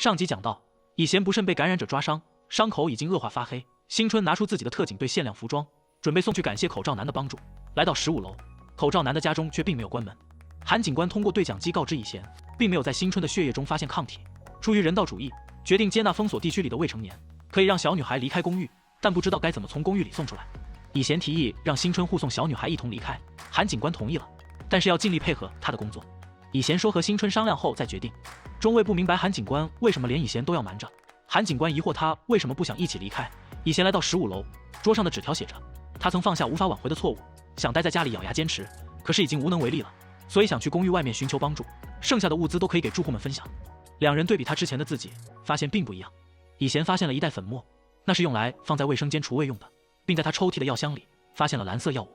上集讲到，以贤不慎被感染者抓伤，伤口已经恶化发黑。新春拿出自己的特警队限量服装，准备送去感谢口罩男的帮助。来到15楼，口罩男的家中却并没有关门。韩警官通过对讲机告知以贤，并没有在新春的血液中发现抗体。出于人道主义，决定接纳封锁地区里的未成年，可以让小女孩离开公寓，但不知道该怎么从公寓里送出来。以贤提议让新春护送小女孩一同离开，韩警官同意了，但是要尽力配合他的工作。以贤说和新春商量后再决定。中尉不明白韩警官为什么连以贤都要瞒着，韩警官疑惑他为什么不想一起离开。以贤来到15楼，桌上的纸条写着，他曾放下无法挽回的错误，想待在家里咬牙坚持，可是已经无能为力了，所以想去公寓外面寻求帮助，剩下的物资都可以给住户们分享。两人对比他之前的自己，发现并不一样。以贤发现了一袋粉末，那是用来放在卫生间除味用的，并在他抽屉的药箱里发现了蓝色药物。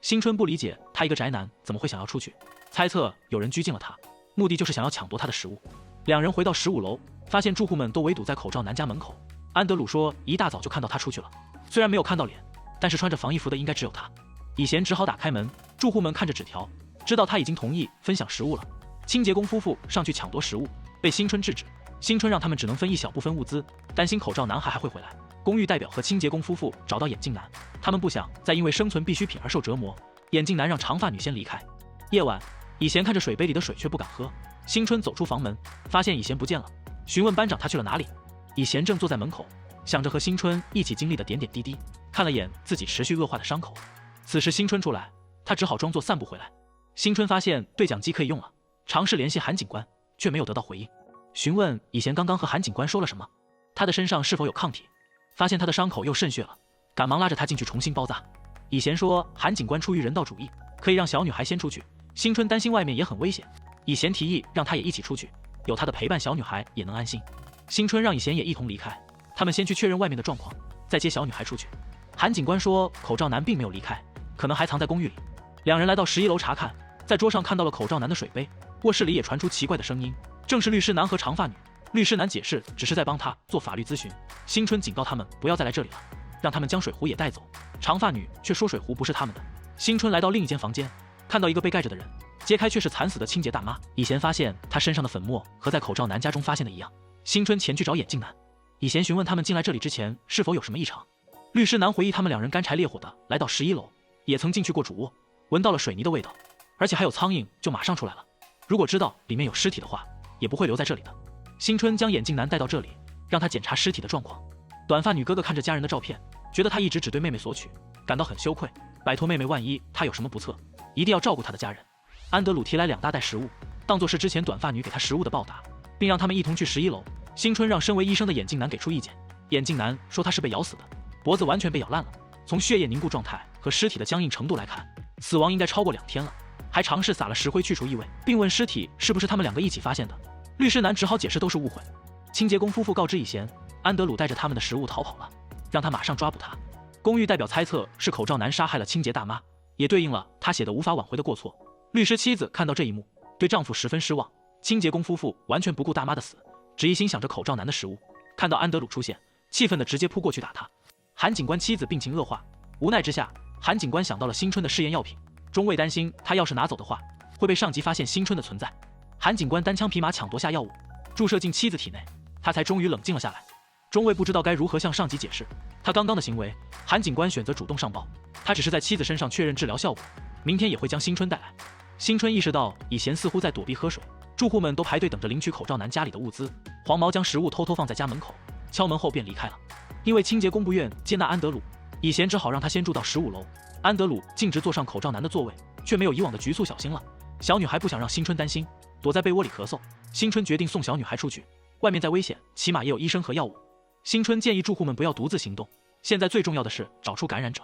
新春不理解他一个宅男怎么会想要出去，猜测有人拘禁了他，目的就是想要抢夺他的食物。两人回到15楼，发现住户们都围堵在口罩男家门口。安德鲁说一大早就看到他出去了，虽然没有看到脸，但是穿着防疫服的应该只有他。以贤只好打开门，住户们看着纸条，知道他已经同意分享食物了。清洁工夫妇上去抢夺食物，被新春制止。新春让他们只能分一小部分物资，担心口罩男孩还会回来。公寓代表和清洁工夫妇找到眼镜男，他们不想再因为生存必需品而受折磨。眼镜男让长发女先离开。夜晚，以贤看着水杯里的水却不敢喝。新春走出房门，发现以贤不见了，询问班长他去了哪里。以贤正坐在门口，想着和新春一起经历的点点滴滴，看了眼自己持续恶化的伤口。此时新春出来，他只好装作散步回来。新春发现对讲机可以用了，尝试联系韩警官，却没有得到回应。询问以贤刚刚和韩警官说了什么，他的身上是否有抗体，发现他的伤口又渗血了，赶忙拉着他进去重新包扎。以贤说韩警官出于人道主义，可以让小女孩先出去。新春担心外面也很危险，以贤提议让他也一起出去，有他的陪伴，小女孩也能安心。新春让以贤也一同离开，他们先去确认外面的状况，再接小女孩出去。韩警官说口罩男并没有离开，可能还藏在公寓里。两人来到11楼查看，在桌上看到了口罩男的水杯，卧室里也传出奇怪的声音，正是律师男和长发女。律师男解释只是在帮他做法律咨询。新春警告他们不要再来这里了，让他们将水壶也带走。长发女却说水壶不是他们的。新春来到另一间房间，看到一个被盖着的人，揭开却是惨死的清洁大妈。以贤发现她身上的粉末和在口罩男家中发现的一样。新春前去找眼镜男，以贤询问他们进来这里之前是否有什么异常。律师男回忆他们两人干柴烈火的来到11楼，也曾进去过主卧，闻到了水泥的味道，而且还有苍蝇，就马上出来了。如果知道里面有尸体的话，也不会留在这里的。新春将眼镜男带到这里，让他检查尸体的状况。短发女哥哥看着家人的照片，觉得他一直只对妹妹索取，感到很羞愧，拜托妹妹万一她有什么不测，一定要照顾她的家人。安德鲁提来2大袋食物，当作是之前短发女给他食物的报答，并让他们一同去11楼。新春让身为医生的眼镜男给出意见，眼镜男说他是被咬死的，脖子完全被咬烂了，从血液凝固状态和尸体的僵硬程度来看，死亡应该超过2天了，还尝试撒了石灰去除异味，并问尸体是不是他们2个一起发现的。律师男只好解释都是误会。清洁工夫妇告知以贤，安德鲁带着他们的食物逃跑了，让他马上抓捕他。公寓代表猜测是口罩男杀害了清洁大妈，也对应了他写的无法挽回的过错。律师妻子看到这一幕，对丈夫十分失望。清洁工夫妇完全不顾大妈的死，只一心想着口罩男的食物。看到安德鲁出现，气愤的直接扑过去打他。韩警官妻子病情恶化，无奈之下，韩警官想到了新春的试验药品。中尉担心他要是拿走的话，会被上级发现新春的存在。韩警官单枪匹马抢夺下药物，注射进妻子体内，他才终于冷静了下来。中尉不知道该如何向上级解释他刚刚的行为。韩警官选择主动上报，他只是在妻子身上确认治疗效果，明天也会将新春带来。新春意识到以贤似乎在躲避喝水，住户们都排队等着领取口罩男家里的物资。黄毛将食物偷偷放在家门口，敲门后便离开了。因为清洁工不愿接纳安德鲁，以贤只好让他先住到15楼。安德鲁径直坐上口罩男的座位，却没有以往的局促小心了。小女孩不想让新春担心，躲在被窝里咳嗽。新春决定送小女孩出去，外面再危险，起码也有医生和药物。新春建议住户们不要独自行动，现在最重要的是找出感染者。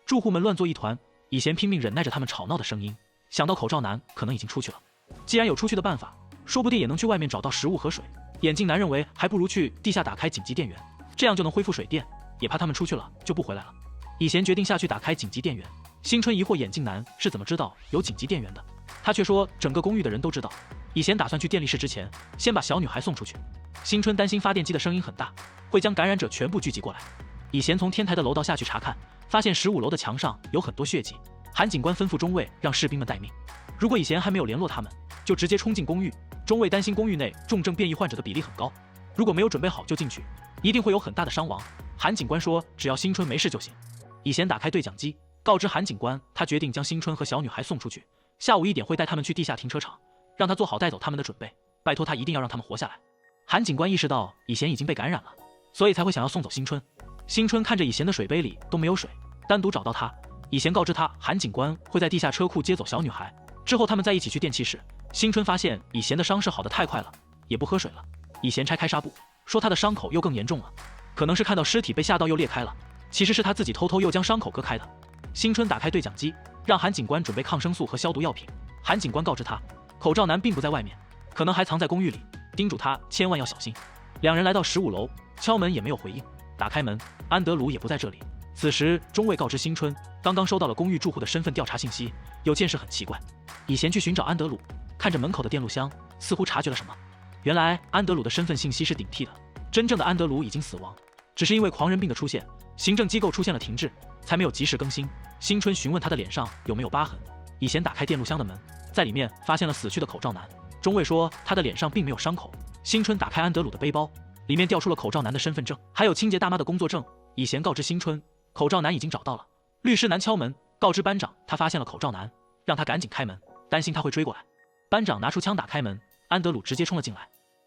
住户们乱作一团，以贤拼命忍耐着他们吵闹的声音，想到口罩男可能已经出去了，既然有出去的办法，说不定也能去外面找到食物和水。眼镜男认为还不如去地下打开紧急电源，这样就能恢复水电，也怕他们出去了就不回来了。以贤决定下去打开紧急电源。新春疑惑眼镜男是怎么知道有紧急电源的，他却说整个公寓的人都知道。以贤打算去电力室之前，先把小女孩送出去。新春担心发电机的声音很大，会将感染者全部聚集过来。以贤从天台的楼道下去查看，发现15楼的墙上有很多血迹。韩警官吩咐中尉让士兵们待命，如果以贤还没有联络他们，就直接冲进公寓。中尉担心公寓内重症变异患者的比例很高，如果没有准备好就进去，一定会有很大的伤亡。韩警官说，只要新春没事就行。以贤打开对讲机，告知韩警官，他决定将新春和小女孩送出去，下午1点会带他们去地下停车场，让他做好带走他们的准备，拜托他一定要让他们活下来。韩警官意识到以贤已经被感染了，所以才会想要送走新春。新春看着以贤的水杯里都没有水，单独找到他。以贤告知他，韩警官会在地下车库接走小女孩，之后他们再一起去电器室。新春发现以贤的伤势好得太快了，也不喝水了。以贤拆开纱布，说他的伤口又更严重了，可能是看到尸体被吓到又裂开了，其实是他自己偷偷又将伤口割开的。新春打开对讲机，让韩警官准备抗生素和消毒药品。韩警官告知他，口罩男并不在外面，可能还藏在公寓里，叮嘱他千万要小心。两人来到15楼，敲门也没有回应。打开门，安德鲁也不在这里。此时中尉告知新春，刚刚收到了公寓住户的身份调查信息，有件事很奇怪。以贤去寻找安德鲁，看着门口的电录箱，似乎察觉了什么。原来安德鲁的身份信息是顶替的，真正的安德鲁已经死亡，只是因为狂人病的出现，行政机构出现了停滞，才没有及时更新。新春询问他的脸上有没有疤痕，以贤打开电录箱的门，在里面发现了死去的口罩男。中尉说他的脸上并没有伤口。新春打开安德鲁的背包，里面调出了口罩男的身份证，还有清洁大妈的工作证。以贤告知新春，口罩男已经找到了。律师男敲门，告知班长他发现了口罩男，让他赶紧开门，担心他会追过来。班长拿出枪打开门，安德鲁直接冲了进来。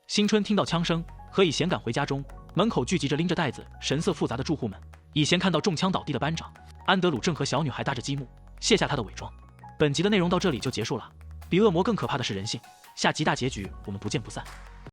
新春听到枪声，和以贤赶回家中，门口聚集着拎着袋子、神色复杂的住户们。以贤看到中枪倒地的班长，安德鲁正和小女孩搭着积木，卸下他的伪装。本集的内容到这里就结束了，比恶魔更可怕的是人性，下集大结局我们不见不散。